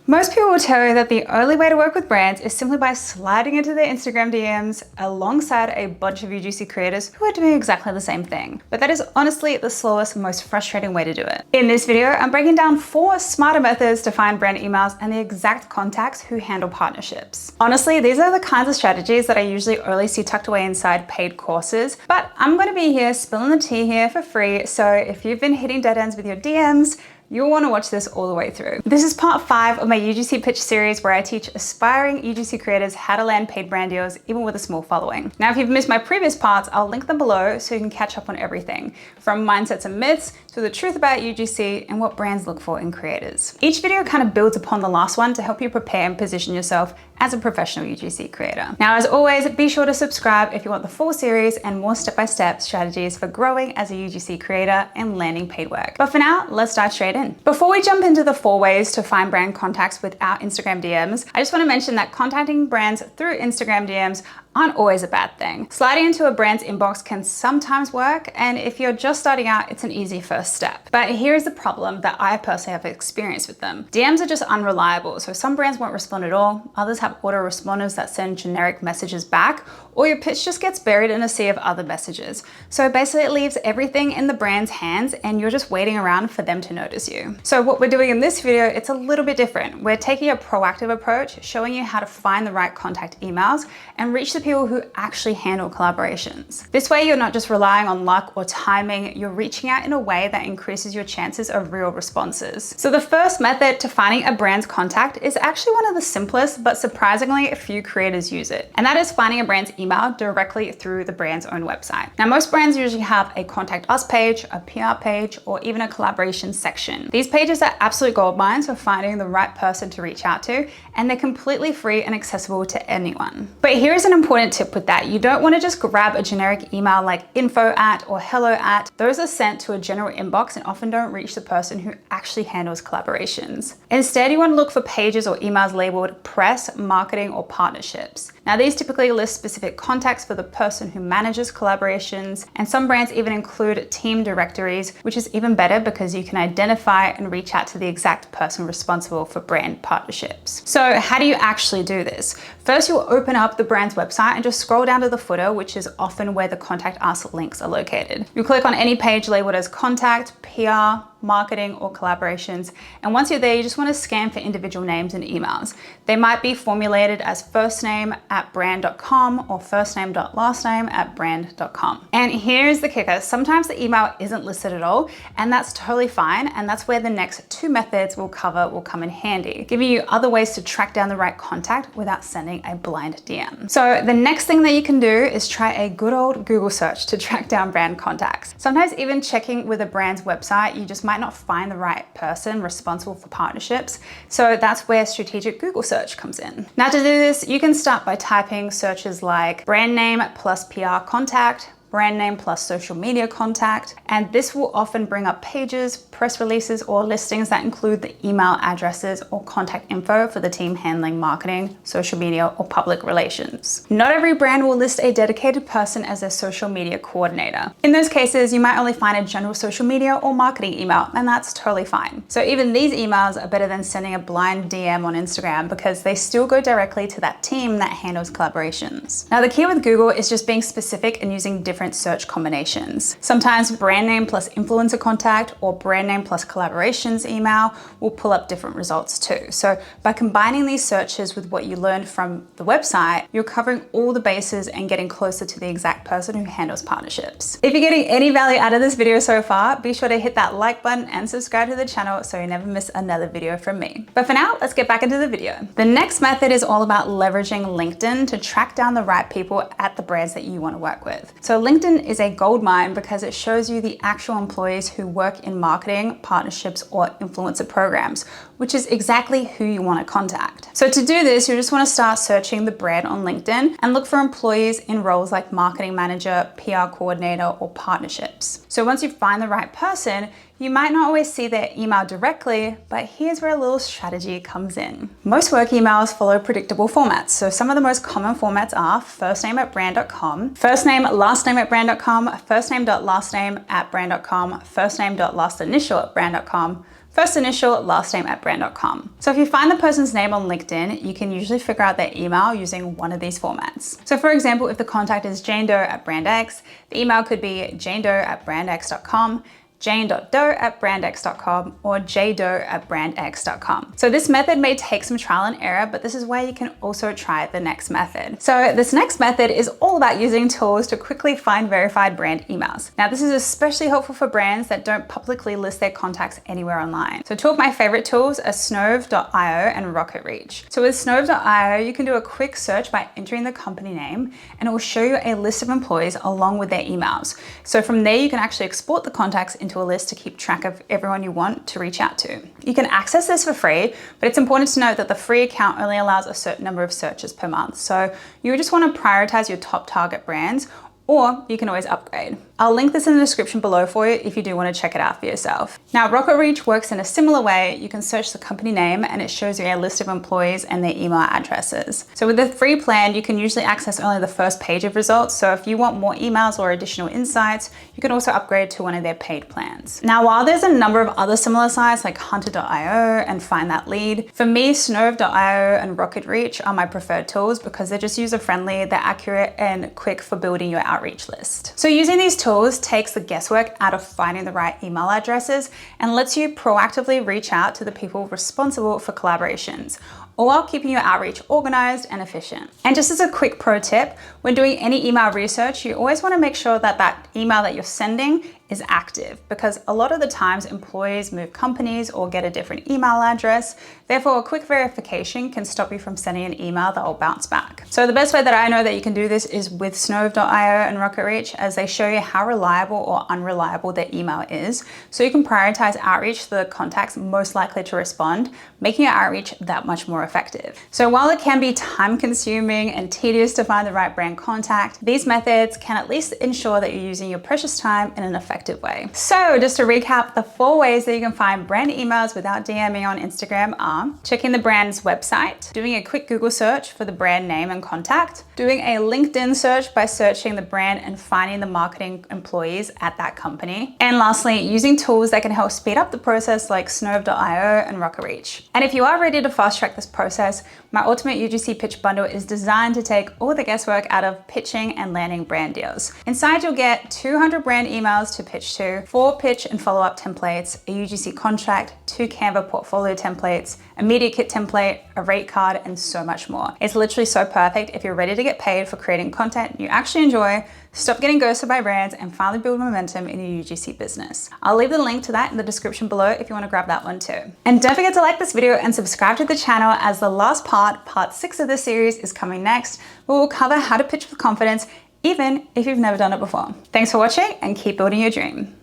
Most people will tell you that the only way to work with brands is simply by sliding into their Instagram DMs alongside a bunch of UGC creators who are doing exactly the same thing. But that is honestly the slowest, most frustrating way to do it. In this video, I'm breaking down 4 smarter methods to find brand emails and the exact contacts who handle partnerships. Honestly, these are the kinds of strategies that I usually only see tucked away inside paid courses, but I'm going to be here spilling the tea here for free. So if you've been hitting dead ends with your DMs, you'll want to watch this all the way through. This is part 5 of my UGC pitch series where I teach aspiring UGC creators how to land paid brand deals even with a small following. Now, if you've missed my previous parts, I'll link them below so you can catch up on everything from mindsets and myths to the truth about UGC and what brands look for in creators. Each video kind of builds upon the last one to help you prepare and position yourself as a professional UGC creator. Now, as always, be sure to subscribe if you want the full series and more step-by-step strategies for growing as a UGC creator and landing paid work. But for now, let's dive straight in. Before we jump into the 4 ways to find brand contacts without Instagram DMs, I just want to mention that contacting brands through Instagram DMs aren't always a bad thing. Sliding into a brand's inbox can sometimes work, and if you're just starting out, it's an easy first step. But here's the problem that I personally have experienced with them. DMs are just unreliable, so some brands won't respond at all, others have autoresponders that send generic messages back, or your pitch just gets buried in a sea of other messages. So basically it leaves everything in the brand's hands and you're just waiting around for them to notice you. So what we're doing in this video, it's a little bit different. We're taking a proactive approach, showing you how to find the right contact emails and reach the people who actually handle collaborations. This way, you're not just relying on luck or timing, you're reaching out in a way that increases your chances of real responses. So the first method to finding a brand's contact is actually one of the simplest, but surprisingly few creators use it. And that is finding a brand's email directly through the brand's own website. Now, most brands usually have a contact us page, a PR page, or even a collaboration section. These pages are absolute gold mines for finding the right person to reach out to, and they're completely free and accessible to anyone. But here's an important tip with that. You don't want to just grab a generic email like info@ or hello@. Those are sent to a general inbox and often don't reach the person who actually handles collaborations. Instead, you want to look for pages or emails labeled press, marketing, or partnerships. Now, these typically list specific contacts for the person who manages collaborations, and some brands even include team directories, which is even better because you can identify and reach out to the exact person responsible for brand partnerships. So how do you actually do this? First, you'll open up the brand's website and just scroll down to the footer, which is often where the contact us links are located. You click on any page labeled as contact, PR, marketing, or collaborations. And once you're there, you just want to scan for individual names and emails. They might be formulated as firstname@brand.com or firstname.lastname@brand.com. And here's the kicker. Sometimes the email isn't listed at all, and that's totally fine. And that's where the next 2 methods we'll cover will come in handy, giving you other ways to track down the right contact without sending a blind DM. So the next thing that you can do is try a good old Google search to track down brand contacts. Sometimes even checking with a brand's website, you just might not find the right person responsible for partnerships. So that's where strategic Google search comes in. Now, to do this, you can start by typing searches like brand name plus PR contact, brand name plus social media contact, and this will often bring up pages, press releases, or listings that include the email addresses or contact info for the team handling marketing, social media, or public relations. Not every brand will list a dedicated person as their social media coordinator. In those cases, you might only find a general social media or marketing email, and that's totally fine. So even these emails are better than sending a blind DM on Instagram because they still go directly to that team that handles collaborations. Now, the key with Google is just being specific and using different search combinations. Sometimes brand name plus influencer contact or brand name plus collaborations email will pull up different results too. So by combining these searches with what you learned from the website, you're covering all the bases and getting closer to the exact person who handles partnerships. If you're getting any value out of this video so far, be sure to hit that like button and subscribe to the channel so you never miss another video from me. But for now, let's get back into the video. The next method is all about leveraging LinkedIn to track down the right people at the brands that you want to work with. So LinkedIn is a gold mine because it shows you the actual employees who work in marketing, partnerships, or influencer programs, which is exactly who you want to contact. So to do this, you just want to start searching the brand on LinkedIn and look for employees in roles like marketing manager, PR coordinator, or partnerships. So once you find the right person, you might not always see their email directly, but here's where a little strategy comes in. Most work emails follow predictable formats. So some of the most common formats are firstname@brand.com, firstname@lastname@brand.com, firstname.lastname@brand.com, firstname.lastinitial@brand.com, first initial, last name at brand.com. So if you find the person's name on LinkedIn, you can usually figure out their email using one of these formats. So for example, if the contact is Jane Doe at Brand X, the email could be janedoe@brandx.com, jane.doe@brandx.com, or jdoe@brandx.com. So this method may take some trial and error, but this is where you can also try the next method. So this next method is all about using tools to quickly find verified brand emails. Now this is especially helpful for brands that don't publicly list their contacts anywhere online. So two of my favorite tools are Snove.io and Rocket Reach. So with Snove.io, you can do a quick search by entering the company name, and it will show you a list of employees along with their emails. So from there, you can actually export the contacts into a list to keep track of everyone you want to reach out to. You can access this for free, but it's important to note that the free account only allows a certain number of searches per month. So you just want to prioritize your top target brands, or you can always upgrade. I'll link this in the description below for you if you do want to check it out for yourself. Now, Rocket Reach works in a similar way. You can search the company name and it shows you a list of employees and their email addresses. So with the free plan, you can usually access only the first page of results. So if you want more emails or additional insights, you can also upgrade to one of their paid plans. Now, while there's a number of other similar sites like Hunter.io and Find That Lead, for me, Snove.io and Rocket Reach are my preferred tools because they're just user-friendly, they're accurate and quick for building your outreach list. So using these tools takes the guesswork out of finding the right email addresses and lets you proactively reach out to the people responsible for collaborations, all while keeping your outreach organized and efficient. And just as a quick pro tip, when doing any email research, you always want to make sure that that email that you're sending is active, because a lot of the times employees move companies or get a different email address. Therefore, a quick verification can stop you from sending an email that will bounce back. So the best way that I know that you can do this is with Snove.io and Rocket Reach, as they show you how reliable or unreliable their email is. So you can prioritize outreach to the contacts most likely to respond, making your outreach that much more effective. So while it can be time consuming and tedious to find the right brand contact, these methods can at least ensure that you're using your precious time in an effective way. So just to recap, the 4 ways that you can find brand emails without DMing on Instagram are checking the brand's website, doing a quick Google search for the brand name and contact, doing a LinkedIn search by searching the brand and finding the marketing employees at that company, and lastly, using tools that can help speed up the process like Snove.io and Rocket Reach. And if you are ready to fast track this process, my Ultimate UGC Pitch Bundle is designed to take all the guesswork out of pitching and landing brand deals. Inside, you'll get 200 brand emails to pitch to, 4 pitch and follow-up templates, a UGC contract, 2 Canva portfolio templates, a media kit template, a rate card, and so much more. It's literally so perfect if you're ready to get paid for creating content you actually enjoy, stop getting ghosted by brands, and finally build momentum in your UGC business. I'll leave the link to that in the description below if you want to grab that one too. And don't forget to like this video and subscribe to the channel, as the last part 6 of this series, is coming next, where we'll cover how to pitch with confidence even if you've never done it before. Thanks for watching and keep building your dream.